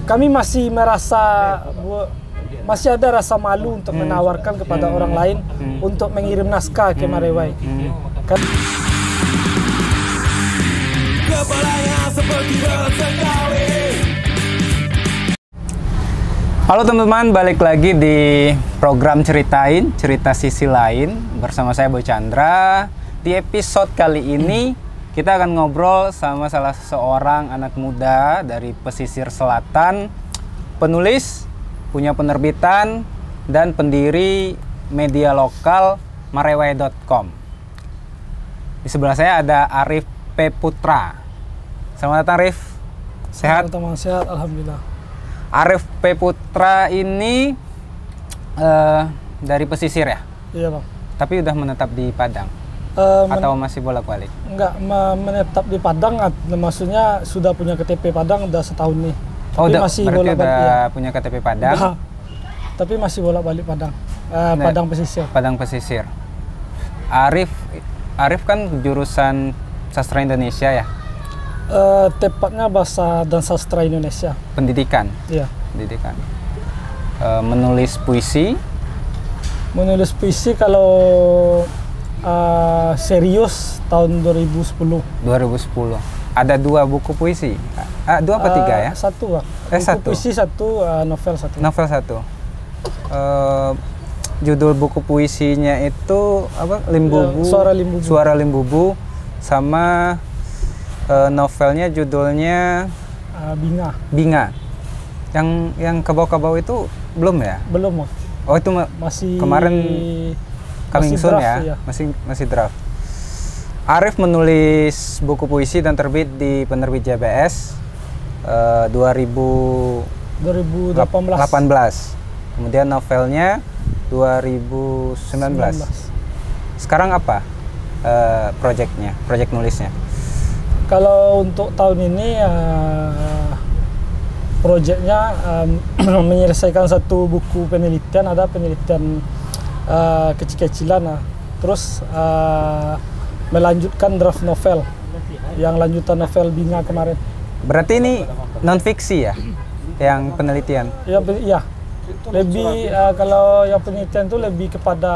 kami masih merasa masih ada rasa malu untuk menawarkan kepada orang lain untuk mengirim naskah ke Marewai. Halo teman-teman, balik lagi di program Cerita Sisi Lain bersama saya Boy Chandra. Di episode kali ini kita akan ngobrol sama salah seorang anak muda dari pesisir selatan, penulis, punya penerbitan, dan pendiri media lokal marewai.com. Di sebelah saya ada Arif P. Putra. Selamat datang, Arif. Sehat? Teman sehat, alhamdulillah. Arif P. Putra ini dari pesisir ya? Iya, Bang. Tapi udah menetap di Padang? Atau masih bolak-balik? Enggak, menetap di Padang, maksudnya sudah punya KTP Padang udah setahun nih. Oh, tapi masih berarti bolak-balik, udah ya. punya KTP Padang? Udah, tapi masih bolak-balik Padang. Padang pesisir. Padang pesisir. Arif kan jurusan sastra Indonesia ya? Tepatnya bahasa dan sastra Indonesia. Pendidikan? Iya. Pendidikan. Menulis puisi? Menulis puisi kalau serius tahun 2010. 2010. Ada 2 buku puisi? 2 apa 3 ya? 1, Bang. Buku 1? puisi 1, novel 1. Novel 1. Judul buku puisinya itu apa? Limbubu. Suara Limbubu. Suara Limbubu. Sama novelnya judulnya Binga. Yang Kebau-Kebau itu belum ya? Belum, Bang. Oh, itu masih kemarin coming soon draft, ya? Ya. Masih draft. Arif menulis buku puisi dan terbit di penerbit JBS 2018. Kemudian novelnya 2019. Sekarang apa project nulisnya? Kalau untuk tahun ini proyeknya menyelesaikan 1 buku penelitian, ada penelitian kecil-kecilan, terus melanjutkan draft novel yang lanjutan novel Binga kemarin. Berarti ini non fiksi ya, yang penelitian? Iya, lebih kalau yang penelitian itu lebih kepada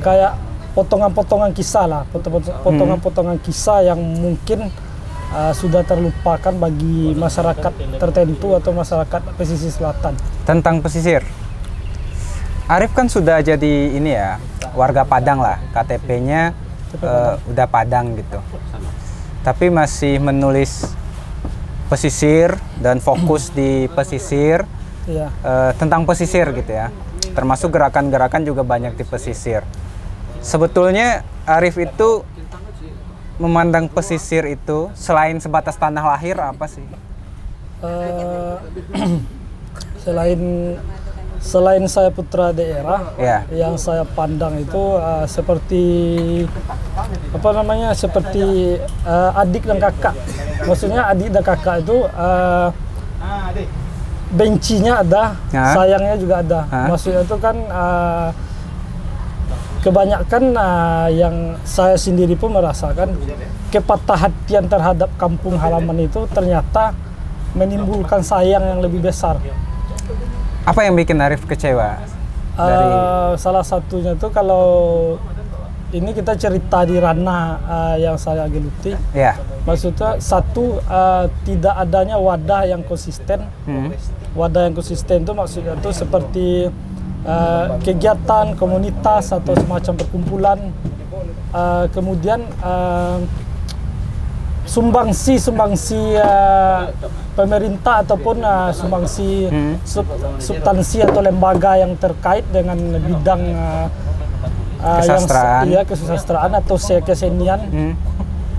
kayak potongan-potongan kisah lah, potongan-potongan kisah yang mungkin sudah terlupakan bagi masyarakat tertentu atau masyarakat pesisir selatan. Tentang pesisir, Arif kan sudah jadi ini ya, warga Padang lah, KTP-nya udah Padang gitu. Tapi masih menulis pesisir dan fokus di pesisir, iya. Tentang pesisir gitu ya. Termasuk gerakan-gerakan juga banyak di pesisir. Sebetulnya Arif itu memandang pesisir itu selain sebatas tanah lahir apa sih? Selain saya putra daerah, yeah. Yang saya pandang itu seperti apa namanya, seperti adik dan kakak. Maksudnya adik dan kakak itu bencinya ada, sayangnya juga ada. Maksudnya itu kan kebanyakan yang saya sendiri pun merasakan kepatah hatian terhadap kampung halaman itu ternyata menimbulkan sayang yang lebih besar. Apa yang bikin Arif kecewa? Salah satunya tuh kalau ini kita cerita di ranah yang saya geluti. Yeah. Maksudnya satu, tidak adanya wadah yang konsisten. Wadah yang konsisten itu maksudnya tuh seperti kegiatan komunitas atau semacam perkumpulan. Kemudian sumbangsi pemerintah ataupun sumbangsi substansi atau lembaga yang terkait dengan bidang kesusastraan atau kesenian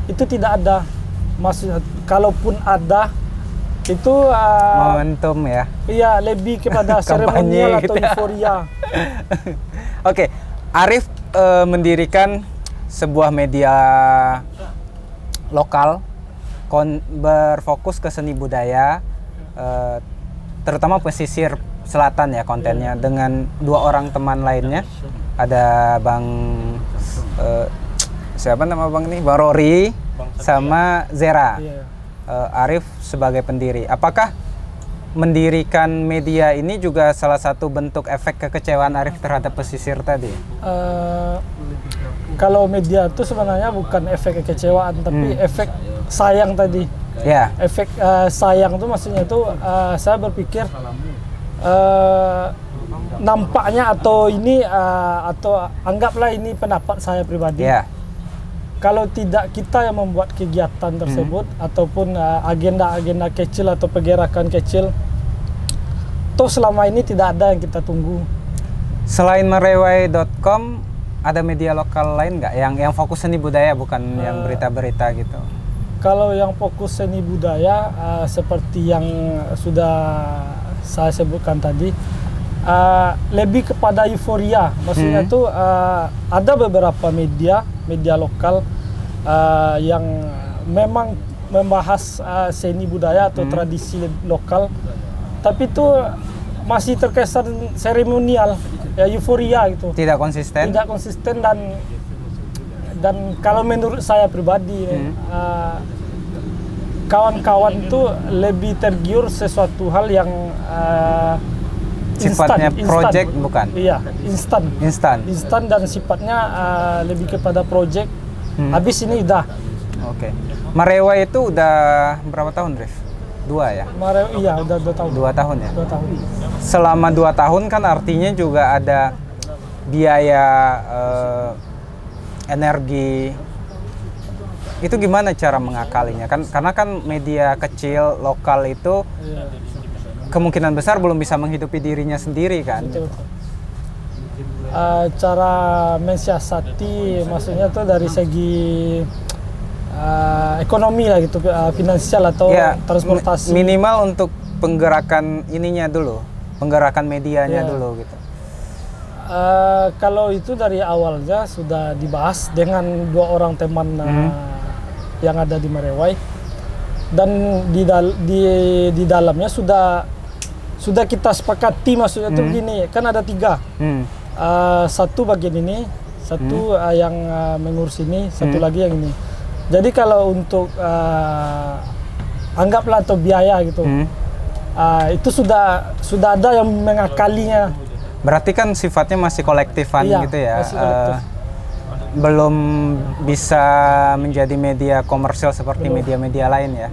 itu tidak ada. Maksudnya kalaupun ada itu momentum ya. Iya, lebih kepada seremonial atau gitu ya. euforia. Oke, Arif mendirikan sebuah media lokal berfokus ke seni budaya, terutama pesisir selatan ya kontennya, dengan 2 orang teman lainnya. Ada Bang siapa nama Bang ini? Bang Rory sama Zera. Arif sebagai pendiri. Apakah mendirikan media ini juga salah satu bentuk efek kekecewaan Arif terhadap pesisir tadi? Kalau media itu sebenarnya bukan efek kekecewaan, tapi efek sayang tadi. Ya. Efek sayang itu maksudnya itu saya berpikir nampaknya atau ini atau anggaplah ini pendapat saya pribadi. Ya. Kalau tidak kita yang membuat kegiatan tersebut ataupun agenda-agenda kecil atau pergerakan kecil, toh selama ini tidak ada yang kita tunggu. Selain merewai.com, ada media lokal lain nggak yang fokus seni budaya, bukan yang berita-berita gitu? Kalau yang fokus seni budaya seperti yang sudah saya sebutkan tadi, lebih kepada euforia. Maksudnya itu ada beberapa media lokal yang memang membahas seni budaya atau tradisi lokal, tapi itu masih terkesan seremonial, ya euforia gitu. Tidak konsisten. Tidak konsisten dan kalau menurut saya pribadi, kawan-kawan itu lebih tergiur sesuatu hal yang sifatnya project bukan? Iya, instan dan sifatnya lebih kepada project. Habis ini udah. Oke. Merewai itu udah berapa tahun, Rif? 2 ya? Iya, udah 2 tahun. 2 tahun ya? 2 tahun. Selama 2 tahun kan artinya juga ada biaya energi. Itu gimana cara mengakalinya? Karena kan media kecil lokal itu kemungkinan besar belum bisa menghidupi dirinya sendiri kan. Betul. Cara mensiasati maksudnya tuh dari segi ekonomi lah gitu, finansial atau ya, transportasi. Minimal untuk penggerakan ininya dulu, penggerakan medianya dulu gitu. Kalau itu dari awalnya sudah dibahas dengan 2 orang teman yang ada di Merewai, dan di dalamnya sudah kita sepakati, maksudnya itu begini, kan ada 3, satu bagian ini, satu yang mengurus ini, satu lagi yang ini. Jadi kalau untuk anggaplah atau biaya gitu, itu sudah ada yang mengakalinya. Berarti kan sifatnya masih kolektifan gitu ya, masih kolektif. Belum bisa menjadi media komersial seperti media-media lain ya.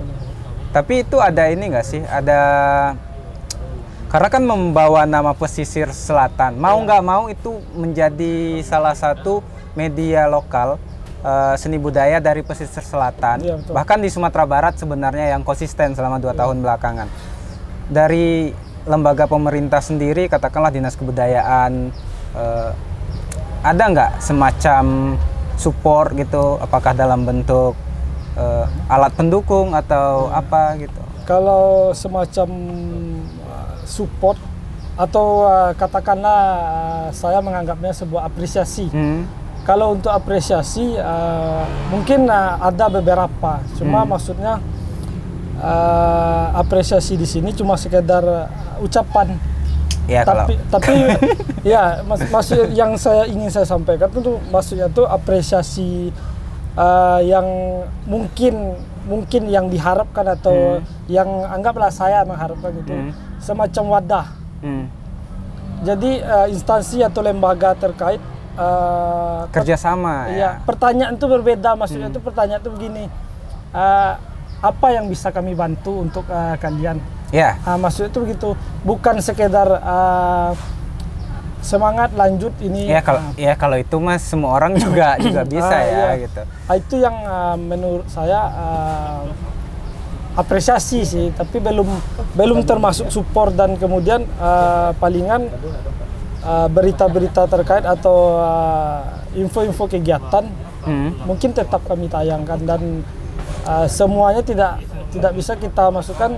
Tapi itu ada ini nggak sih? Karena kan membawa nama pesisir selatan, mau nggak mau itu menjadi salah satu media lokal seni budaya dari pesisir selatan. Bahkan di Sumatera Barat sebenarnya yang konsisten selama 2 tahun belakangan. Dari lembaga pemerintah sendiri, katakanlah Dinas Kebudayaan, ada nggak semacam support gitu? Apakah dalam bentuk alat pendukung atau apa gitu? Kalau semacam support atau katakanlah saya menganggapnya sebuah apresiasi. Kalau untuk apresiasi mungkin ada beberapa, cuma maksudnya apresiasi di sini cuma sekedar ucapan. Ya, tapi ya maksud yang ingin saya sampaikan itu maksudnya itu apresiasi yang mungkin yang diharapkan atau yang anggaplah saya mengharapkan itu semacam wadah. Jadi instansi atau lembaga terkait kerjasama. Ya, pertanyaan itu berbeda, maksudnya itu pertanyaan itu begini, apa yang bisa kami bantu untuk kalian? Ya. Maksudnya itu begitu, bukan sekedar semangat lanjut ini. Ya kalau itu mas semua orang juga bisa gitu. Itu yang menurut saya apresiasi sih, tapi belum termasuk support, dan kemudian palingan berita-berita terkait atau info-info kegiatan mungkin tetap kami tayangkan, dan semuanya tidak bisa kita masukkan.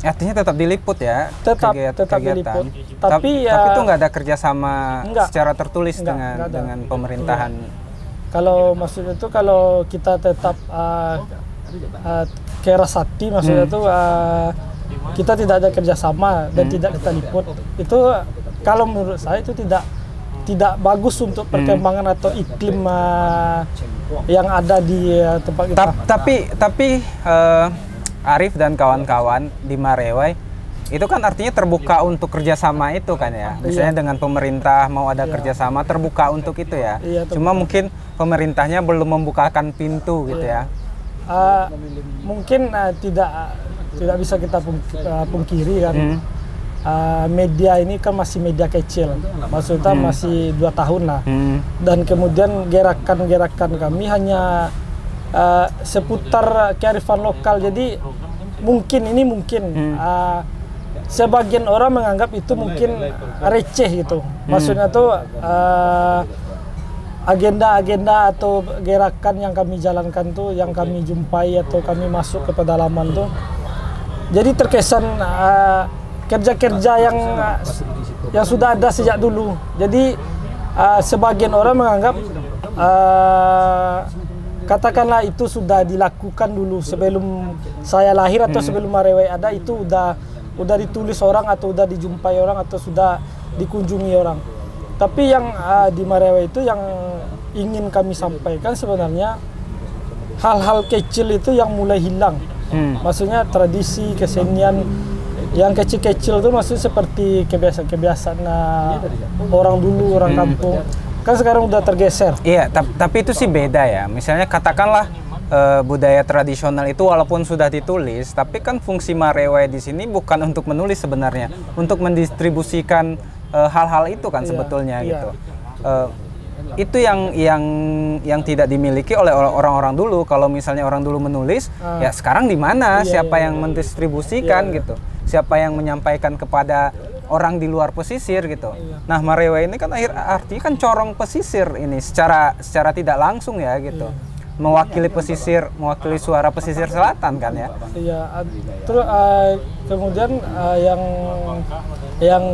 Artinya tetap diliput ya, tetap diliput. Tapi itu nggak ada kerjasama secara tertulis dengan pemerintahan. Kalau maksudnya itu kalau kita tetap kerasati, maksudnya itu kita tidak ada kerjasama dan tidak kita liput, itu kalau menurut saya itu tidak tidak bagus untuk perkembangan atau iklim yang ada di tempat kita. Tapi Arif dan kawan-kawan di Marewai itu kan artinya terbuka untuk kerjasama itu kan ya. Misalnya dengan pemerintah mau ada kerjasama terbuka untuk itu ya. Cuma mungkin pemerintahnya belum membukakan pintu gitu ya. Mungkin tidak bisa kita pungkiri kan. Media ini kan masih media kecil, maksudnya masih 2 tahun lah. Dan kemudian gerakan-gerakan kami hanya seputar kearifan lokal. Jadi mungkin sebagian orang menganggap itu mungkin receh gitu. Maksudnya tuh agenda-agenda atau gerakan yang kami jalankan tuh, yang kami jumpai atau kami masuk ke pedalaman tuh, jadi terkesan kerja-kerja yang sudah ada sejak dulu. Jadi sebagian orang menganggap katakanlah itu sudah dilakukan dulu sebelum saya lahir atau sebelum Marewai ada, itu udah ditulis orang atau udah dijumpai orang atau sudah dikunjungi orang. Tapi yang di Marewai itu yang ingin kami sampaikan sebenarnya hal-hal kecil itu yang mulai hilang. Maksudnya tradisi, kesenian yang kecil-kecil itu maksudnya seperti kebiasaan-kebiasaan orang dulu, orang kampung. Kan sekarang udah tergeser. Iya, tapi itu sih beda ya. Misalnya katakanlah budaya tradisional itu walaupun sudah ditulis, tapi kan fungsi Marewai di sini bukan untuk menulis sebenarnya, untuk mendistribusikan hal-hal itu kan sebetulnya gitu. Itu yang tidak dimiliki oleh orang-orang dulu. Kalau misalnya orang dulu menulis, ya sekarang di mana? Siapa yang mendistribusikan gitu? Siapa yang menyampaikan kepada orang di luar pesisir gitu. Nah, Marewai ini kan artinya kan corong pesisir ini secara tidak langsung ya gitu. Mewakili pesisir, mewakili suara pesisir selatan kan ya. Iya, terus kemudian yang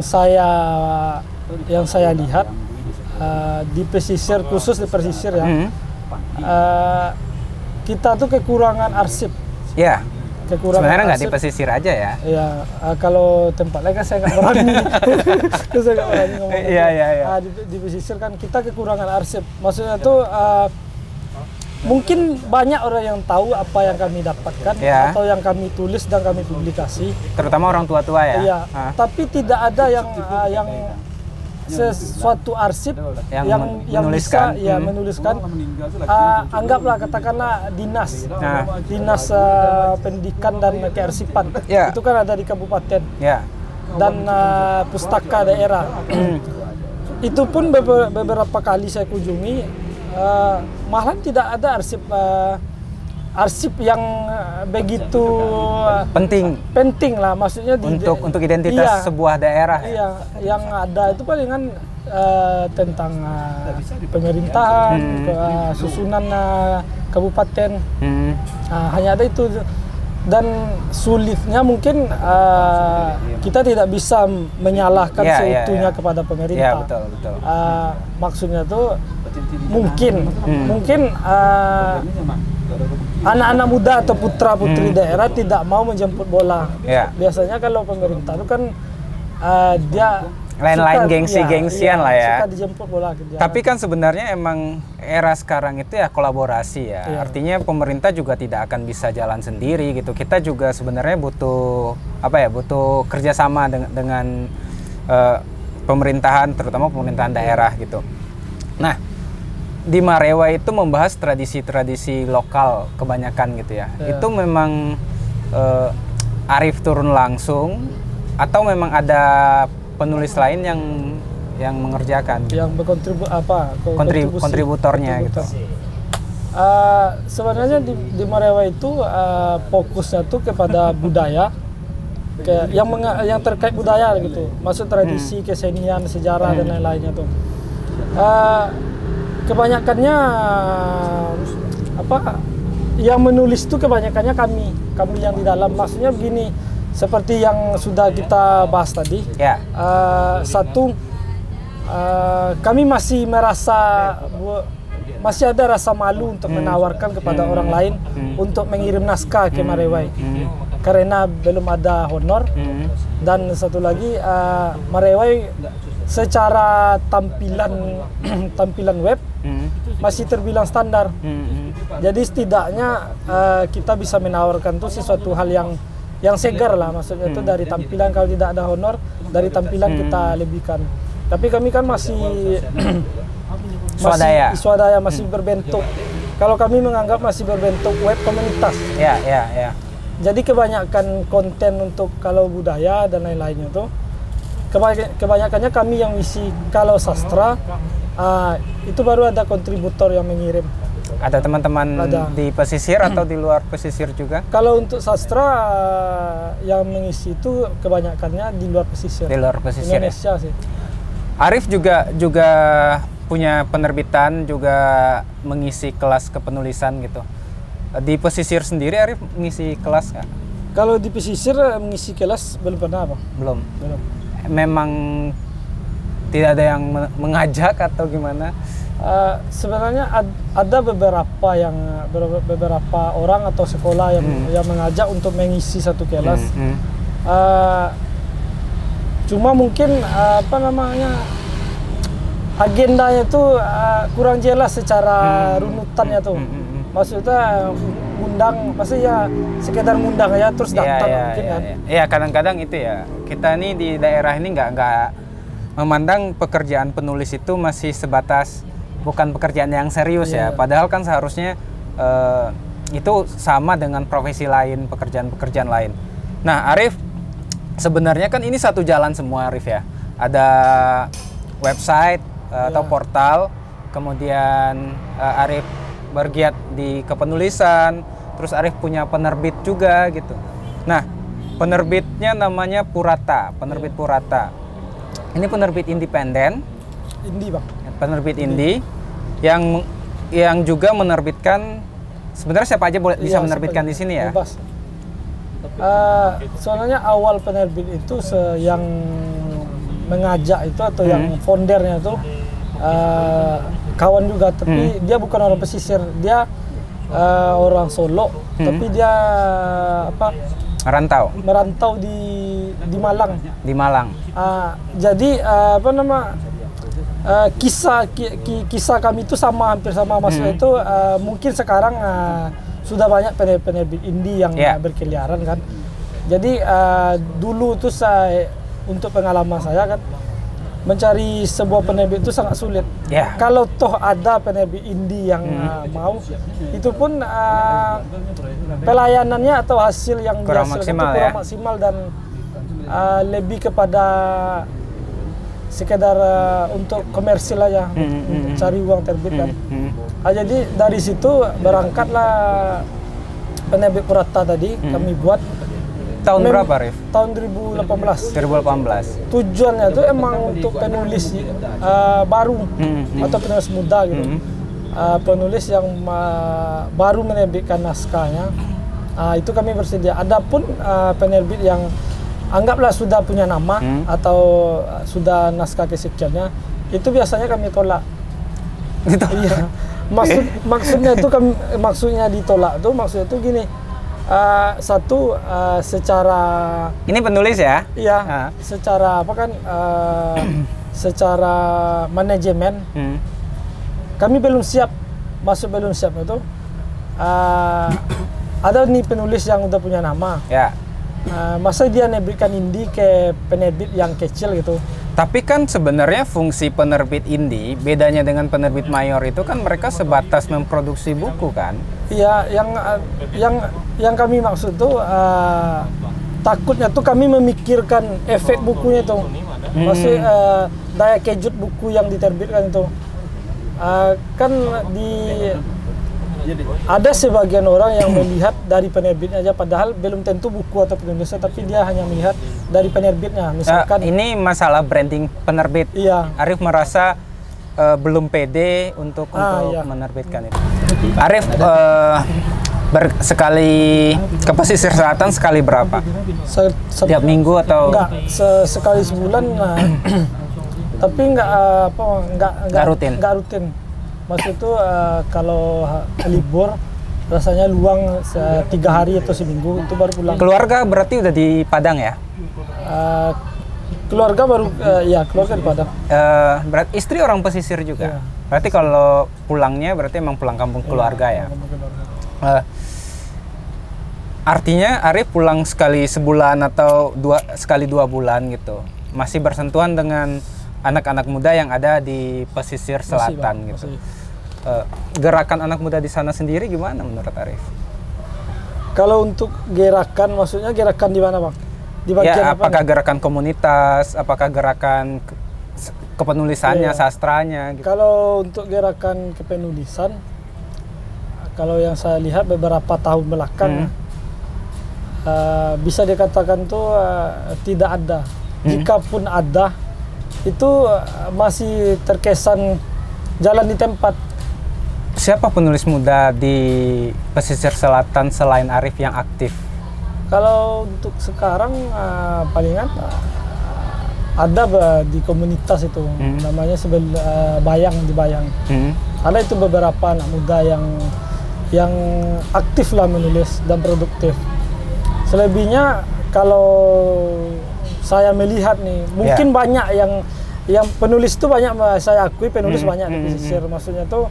saya lihat di pesisir, khusus di pesisir ya. Kita tuh kekurangan arsip. Ya. Sebenarnya nggak di pesisir aja ya? Iya, kalau tempat lain kan saya nggak berani. Saya nggak berani ngomong. Iya. Di pesisir kan kita kekurangan arsip. Maksudnya tuh mungkin banyak orang yang tahu apa yang kami dapatkan atau yang kami tulis dan kami publikasi. Terutama orang tua-tua ya? Iya, tapi tidak ada yang sesuatu arsip yang menuliskan. Bisa menuliskan. Anggaplah katakanlah dinas pendidikan dan kearsipan itu kan ada di kabupaten dan pustaka daerah. Itu pun beberapa kali saya kunjungi, malahan tidak ada arsip yang begitu penting lah, maksudnya untuk identitas sebuah daerah. Iya, yang ada itu palingan tentang pemerintahan, susunan kabupaten. Hanya ada itu, dan sulitnya mungkin kita tidak bisa menyalahkan seutuhnya kepada pemerintah. Betul. Maksudnya tuh mungkin anak-anak muda atau putra-putri daerah tidak mau menjemput bola. Biasanya kalau pemerintah itu kan dia lain-lain gengsi-gengsian lah ya. Suka dijemput bola. Tapi kan sebenarnya emang era sekarang itu ya kolaborasi ya. Artinya pemerintah juga tidak akan bisa jalan sendiri gitu. Kita juga sebenarnya butuh butuh kerjasama dengan pemerintahan, terutama pemerintahan daerah gitu. Nah, di Marewai itu membahas tradisi-tradisi lokal kebanyakan gitu ya. Itu memang Arif turun langsung atau memang ada penulis lain yang mengerjakan? Yang kontributornya gitu. Sebenarnya di Marewai itu fokusnya tuh kepada budaya, yang terkait budaya gitu. Maksud tradisi, kesenian, sejarah dan lain-lainnya tuh. Kebanyakannya yang menulis itu kebanyakannya kami yang di dalam. Maksudnya begini, seperti yang sudah kita bahas tadi. Kami masih masih ada rasa malu untuk menawarkan kepada orang lain untuk mengirim naskah ke Marewai karena belum ada honor. Dan satu lagi, Marewai secara tampilan web masih terbilang standar. Jadi setidaknya kita bisa menawarkan tuh sesuatu hal yang segar lah, maksudnya itu dari tampilan. Kalau tidak ada honor, dari tampilan kita lebihkan. Tapi kami kan masih swadaya, masih berbentuk. Kalau kami menganggap masih berbentuk web komunitas. Ya. Jadi kebanyakan konten untuk kalau budaya dan lain-lainnya tuh kebanyakannya kami yang isi. Kalau sastra itu baru ada kontributor yang mengirim. Ada teman-teman di pesisir atau di luar pesisir juga? Kalau untuk sastra yang mengisi itu kebanyakannya di luar pesisir. Di luar pesisir. Indonesia sih. Arif juga punya penerbitan, juga mengisi kelas kepenulisan gitu. Di pesisir sendiri Arif mengisi kelas nggak? Kalau di pesisir mengisi kelas belum pernah, Bang. Belum. Belum. Memang tidak ada yang mengajak atau gimana? Sebenarnya ada beberapa orang atau sekolah yang mengajak untuk mengisi satu kelas. Cuma mungkin agendanya itu kurang jelas secara runutannya tuh. Maksudnya undang, maksudnya sekedar ngundang ya terus daftar mungkin kan. Iya, kadang-kadang itu ya. Kita nih di daerah ini nggak memandang pekerjaan penulis itu masih sebatas bukan pekerjaan yang serius ya. Padahal kan seharusnya itu sama dengan profesi lain, pekerjaan-pekerjaan lain. Nah, Arif, sebenarnya kan ini satu jalan semua, Arif ya. Ada website atau portal, kemudian Arif bergiat di kepenulisan, terus Arif punya penerbit juga gitu. Nah, penerbitnya namanya Purata, penerbit Purata. Ini penerbit independen, Bang. Penerbit indie yang juga menerbitkan. Sebenarnya siapa aja bisa menerbitkan di sini ya? Bebas. Soalnya awal penerbit itu yang mengajak itu atau yang foundernya itu kawan juga, tapi dia bukan orang pesisir, dia orang Solo, tapi dia merantau di Malang. Di Malang. Jadi kisah kami itu hampir sama, maksudnya itu mungkin sekarang sudah banyak penerbit indie yang berkeliaran kan. Jadi dulu tuh untuk pengalaman saya kan, mencari sebuah penerbit itu sangat sulit. Kalau toh ada penerbit indie yang mau, itu pun pelayanannya atau hasil yang kurang maksimal dan lebih kepada sekedar untuk komersil aja, cari uang terbit kan. Jadi dari situ berangkatlah penerbit Purata tadi. Kami buat tahun berapa, Rif? Tahun 2018. 2018. Tujuannya itu emang untuk penulis baru atau penulis muda gitu. Penulis yang baru menerbitkan naskahnya. Itu kami bersedia. Adapun penerbit yang anggaplah sudah punya nama atau sudah naskah kesekiannya, itu biasanya kami tolak. Iya. Maksudnya ditolak tuh, maksudnya tuh gini. Satu secara ini penulis ya? Iya. Secara apa kan? Secara manajemen kami belum siap, belum siap itu. Ada nih penulis yang udah punya nama. Ya. Masa dia nerbitkan indie ke penerbit yang kecil gitu. Tapi kan sebenarnya fungsi penerbit indie bedanya dengan penerbit mayor itu kan mereka sebatas memproduksi buku kan? Iya, yang kami maksud tuh takutnya tuh kami memikirkan efek bukunya tuh. Maksudnya daya kejut buku yang diterbitkan itu. Kan ada sebagian orang yang melihat dari penerbitnya aja, padahal belum tentu buku atau penulisnya, tapi dia hanya melihat dari penerbitnya. Misalkan ini masalah branding penerbit. Iya. Arif merasa belum pede untuk menerbitkan itu. Arif sekali ke pesisir selatan sekali berapa? Setiap minggu atau? Enggak, sekali sebulan. Tapi enggak rutin. Maksud itu kalau libur rasanya luang 3 hari atau seminggu itu baru pulang. Keluarga berarti udah di Padang ya? keluarga baru ya keluarga di Padang. Berarti istri orang pesisir juga. Iya. Berarti kalau pulangnya berarti emang pulang kampung keluarga ya. Artinya Arif pulang sekali sebulan atau sekali 2 bulan gitu. Masih bersentuhan dengan anak-anak muda yang ada di pesisir selatan Bang, gitu. masih. Gerakan anak muda di sana sendiri gimana menurut Arif? Kalau untuk gerakan, maksudnya gerakan di mana Bang? Di bagian Ya, apa apakah nih? gerakan komunitas, apakah gerakan kepenulisannya, Iya. sastranya gitu. Kalau untuk gerakan kepenulisan, kalau yang saya lihat beberapa tahun belakang, bisa dikatakan tuh tidak ada. Jikapun ada, itu masih terkesan jalan di tempat. Siapa penulis muda di pesisir selatan selain Arif yang aktif? Kalau untuk sekarang palingan ada di komunitas itu, namanya Bayang di Bayang. Ada itu beberapa anak muda yang aktif lah menulis dan produktif. Selebihnya kalau saya melihat nih, mungkin banyak yang penulis itu banyak, saya akui penulis banyak di pesisir. Maksudnya tuh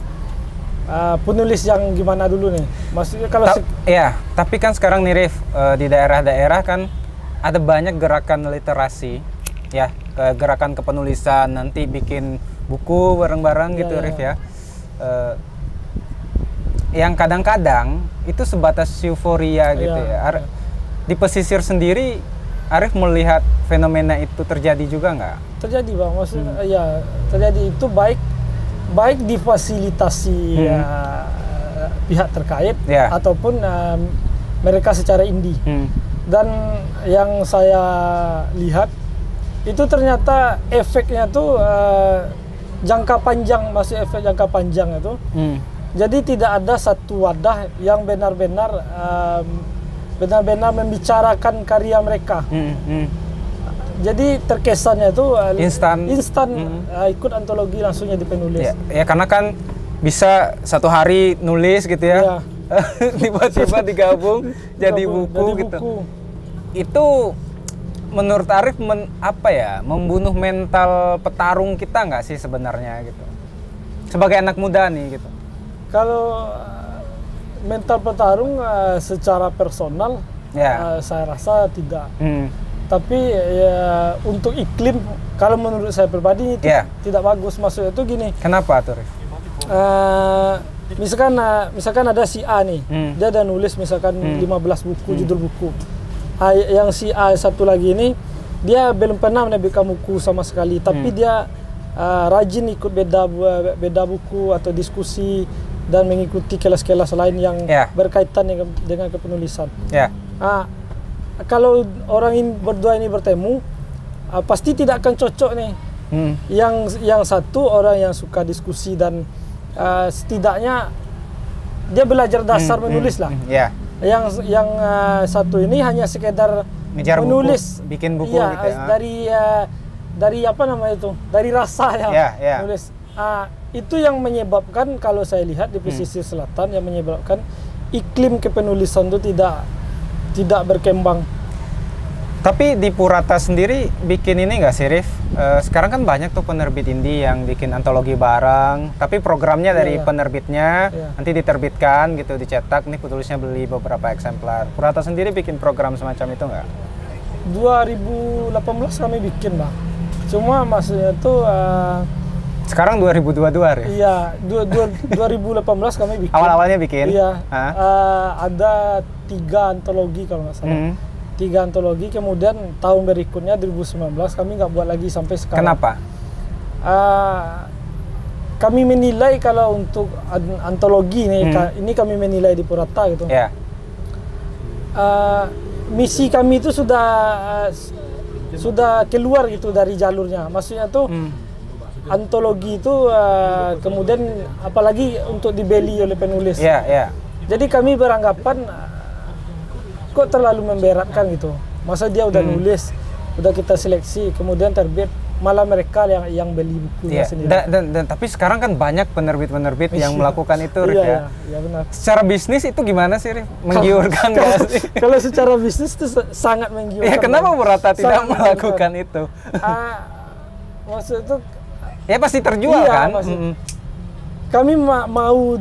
penulis yang gimana dulu nih? Maksudnya kalau ya, tapi kan sekarang nih Rif, di daerah-daerah kan ada banyak gerakan literasi, ya, gerakan kepenulisan, nanti bikin buku bareng-bareng gitu Rif ya. Yang kadang-kadang itu sebatas euforia gitu ya. Di pesisir sendiri, Arif melihat fenomena itu terjadi juga nggak? Terjadi Bang, maksudnya ya terjadi itu baik difasilitasi pihak terkait ataupun mereka secara indie. Dan yang saya lihat itu ternyata efeknya tuh jangka panjang, masih efek jangka panjang itu. Jadi tidak ada satu wadah yang benar-benar membicarakan karya mereka. Jadi terkesannya itu instan ikut antologi langsungnya di penulis. Ya karena kan bisa satu hari nulis gitu ya. Tiba-tiba digabung jadi buku gitu. Itu menurut Arif membunuh mental petarung kita nggak sih sebenarnya gitu? Sebagai anak muda nih gitu. Kalau mental petarung secara personal saya rasa tidak. Tapi ya untuk iklim, kalau menurut saya pribadi itu tidak bagus. Maksudnya itu gini. Kenapa tuh, Rif? Misalkan ada si A nih, dia ada nulis misalkan 15 buku, judul buku. Yang si A satu lagi ini, dia belum pernah menerbitkan buku sama sekali, tapi dia rajin ikut beda buku atau diskusi dan mengikuti kelas-kelas lain yang berkaitan dengan kepenulisan. Kalau orang ini berdua ini bertemu, pasti tidak akan cocok nih. Yang satu orang yang suka diskusi dan setidaknya dia belajar dasar menulis lah. Yang satu ini hanya sekedar ngejar menulis, buku, bikin buku gitu ya. Dari apa namanya itu? Dari rasa ya. Menulis. Itu yang menyebabkan, kalau saya lihat di pesisir selatan, yang menyebabkan iklim kepenulisan itu tidak berkembang. Tapi di Purata sendiri bikin ini nggak sih, Rif? Sekarang kan banyak tuh penerbit indie yang bikin antologi bareng, tapi programnya dari penerbitnya nanti diterbitkan gitu, dicetak, nih penulisnya beli beberapa eksemplar. Purata sendiri bikin program semacam itu nggak? 2018 kami bikin, Bang. Cuma maksudnya tuh sekarang 2022, Rif? Iya, 2018 kami bikin. Awal-awalnya bikin? Iya. Ada 3 antologi kalau nggak salah. 3 antologi, kemudian tahun berikutnya 2019 kami nggak buat lagi sampai sekarang. Kenapa? Kami menilai kalau untuk antologi ini kami menilai di Purata gitu. Misi kami itu sudah keluar gitu dari jalurnya. Maksudnya tuh antologi itu kemudian apalagi untuk dibeli oleh penulis. Jadi kami beranggapan kok terlalu memberatkan gitu. Masa dia udah nulis, udah kita seleksi, kemudian terbit, malah mereka yang beli bukunya sendiri. Dan tapi sekarang kan banyak penerbit-penerbit yang melakukan itu, Rif, ya. Iya benar. Secara bisnis itu gimana sih, Rif? Menggiurkan nggak sih? Kalau secara bisnis itu sangat menggiurkan. Ya kenapa Purata tidak melakukan itu? Maksud itu ya pasti terjual kan? Kami mau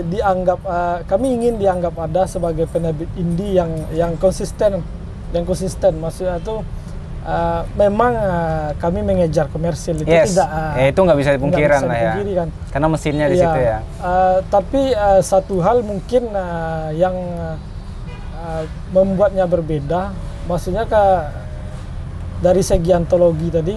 dianggap, kami ingin dianggap ada sebagai penerbit indie yang konsisten, maksudnya itu memang kami mengejar komersil itu tidak. Itu nggak bisa dipungkiran lah ya. Kan. Karena mesinnya di situ ya. Tapi satu hal mungkin yang membuatnya berbeda, maksudnya dari segi antologi tadi.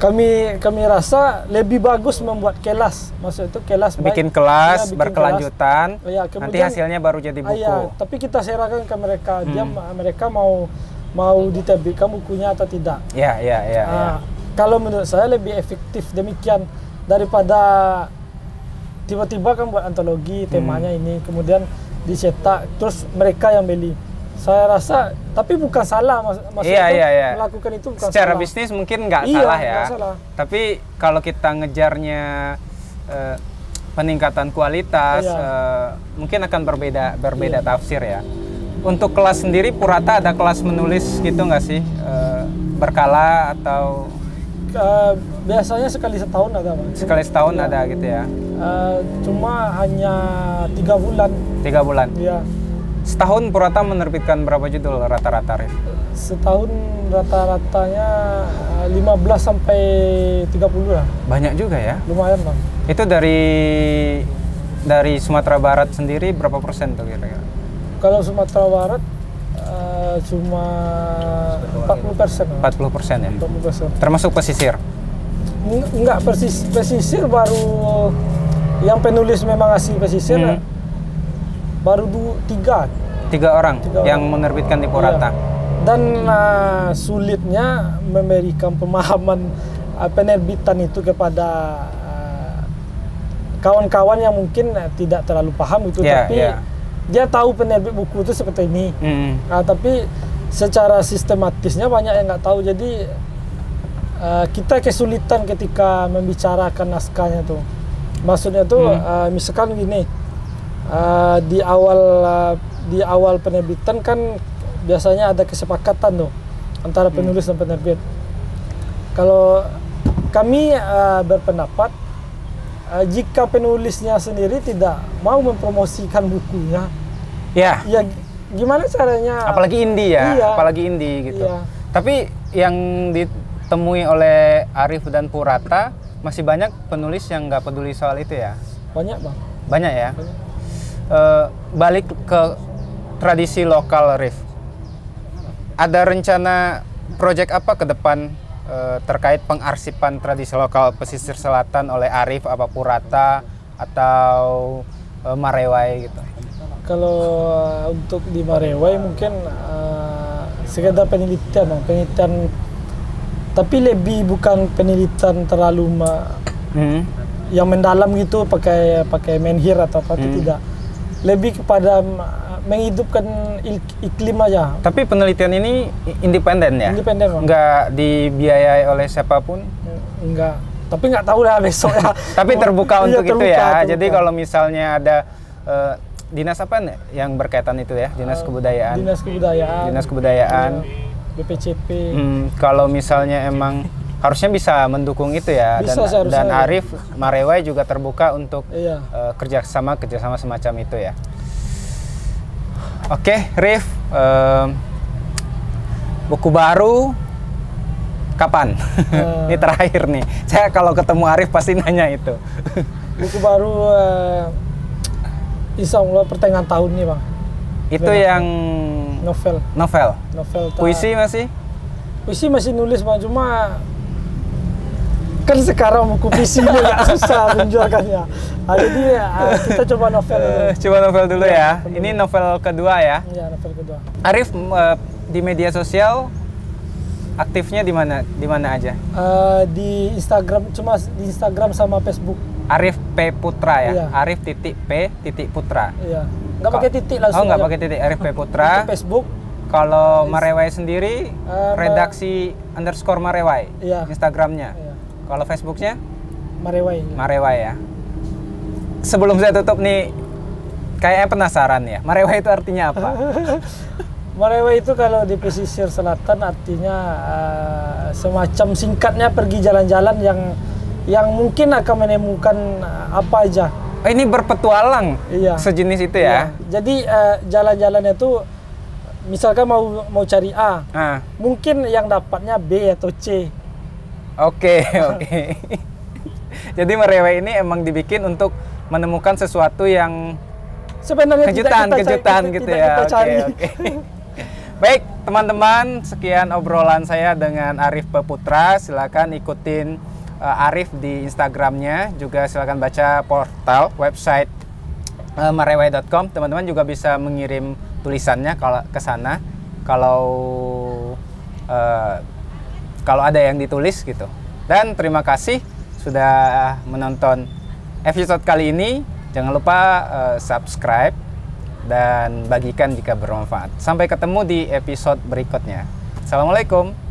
Kami rasa lebih bagus membuat kelas, maksud itu kelas bikin kelas berkelanjutan, nanti hasilnya baru jadi buku. Tapi kita serahkan ke mereka, mereka mau diterbitkan bukunya atau tidak. Kalau menurut saya lebih efektif demikian daripada tiba-tiba kan buat antologi temanya ini, kemudian dicetak, terus mereka yang beli. Saya rasa, tapi bukan salah, maksudnya melakukan itu bukan secara salah. Bisnis mungkin nggak salah ya. Salah. Tapi kalau kita ngejarnya peningkatan kualitas, mungkin akan berbeda tafsir ya. Untuk kelas sendiri, Purata ada kelas menulis gitu nggak sih? Berkala atau? Biasanya sekali setahun ada, Bang. Sekali setahun ada gitu ya? Cuma hanya 3 bulan. 3 bulan? Iya. Setahun Purata menerbitkan berapa judul rata-rata, Rif? Setahun rata-ratanya 15 sampai 30 lah. Banyak juga ya? Lumayan, Bang. Itu dari Sumatera Barat sendiri berapa persen tuh kira-kira? Kalau Sumatera Barat cuma 40%. 40% ya? 40%. Termasuk pesisir? Enggak, pesisir baru yang penulis memang asli pesisir. Baru 3 orang yang menerbitkan di Purata. Dan sulitnya memberikan pemahaman penerbitan itu kepada kawan-kawan yang mungkin tidak terlalu paham itu, tapi dia tahu penerbit buku itu seperti ini. Tapi secara sistematisnya banyak yang nggak tahu, jadi kita kesulitan ketika membicarakan naskahnya tuh. Maksudnya tuh misalkan gini. Di awal penerbitan kan biasanya ada kesepakatan tuh antara penulis dan penerbit. Kalau kami berpendapat jika penulisnya sendiri tidak mau mempromosikan bukunya, ya gimana caranya? Apalagi indie ya, apalagi indie gitu. Tapi yang ditemui oleh Arif dan Purata masih banyak penulis yang nggak peduli soal itu ya? Banyak, Bang. Banyak ya? Balik ke tradisi lokal, Rif. Ada rencana proyek apa ke depan terkait pengarsipan tradisi lokal pesisir selatan oleh Arif, apa Purata atau Marewai gitu? Kalau untuk di Marewai mungkin sekedar penelitian, tapi lebih bukan penelitian terlalu yang mendalam gitu, pakai menhir atau apa, tidak. Lebih kepada menghidupkan iklim aja. Tapi penelitian ini independen ya? Independen, Bang. Nggak dibiayai oleh siapapun? Enggak. Tapi nggak tahu lah besok ya. Tapi terbuka untuk itu ya? Terbuka. Jadi kalau misalnya ada dinas apa yang berkaitan itu ya? Dinas Kebudayaan? Dinas Kebudayaan. BPCP. Kalau misalnya emang harusnya bisa mendukung itu ya, dan Arif Marewai juga terbuka untuk kerjasama semacam itu ya. Oke, Rif, buku baru kapan? Ini terakhir nih. Saya kalau ketemu Arif pasti nanya itu. Buku baru insya Allah pertengahan tahun nih, Bang. Itu yang novel. Puisi masih? Puisi masih nulis, Bang, cuma kan sekarang buku puisi ini agak susah menjualkannya. Jadi kita coba novel dulu. Coba novel dulu ya. Ini novel kedua ya? Iya, novel kedua. Arif di media sosial aktifnya di mana aja? Di Instagram, cuma di Instagram sama Facebook. Arif P Putra ya? Iya. Arif titik P titik Putra. Iya. Nggak pakai titik langsung. Oh, nggak pakai titik. Arif P Putra. Facebook. Kalau Marewai sendiri, redaksi _Marewai, Iya. Instagramnya. Iya. Kalau Facebooknya, Marewai. Marewai ya. Sebelum saya tutup nih, kayaknya penasaran ya, Marewai itu artinya apa? Marewai itu kalau di pesisir selatan artinya semacam singkatnya pergi jalan-jalan yang mungkin akan menemukan apa aja. Oh, ini berpetualang, Iya. sejenis itu ya? Iya. Jadi jalan-jalannya itu misalkan mau cari A, Ah, mungkin yang dapatnya B atau C. oke, oke. Jadi Marewai ini emang dibikin untuk menemukan sesuatu yang Sebenarnya kejutan gitu ya. Kita cari. Oke. Baik, teman-teman, sekian obrolan saya dengan Arif Peputra. Silakan ikutin Arif di Instagramnya, juga silakan baca portal website marewai.com. Teman-teman juga bisa mengirim tulisannya kalau ke sana kalau ada yang ditulis gitu. Dan terima kasih sudah menonton episode kali ini. Jangan lupa subscribe dan bagikan jika bermanfaat. Sampai ketemu di episode berikutnya. Assalamualaikum.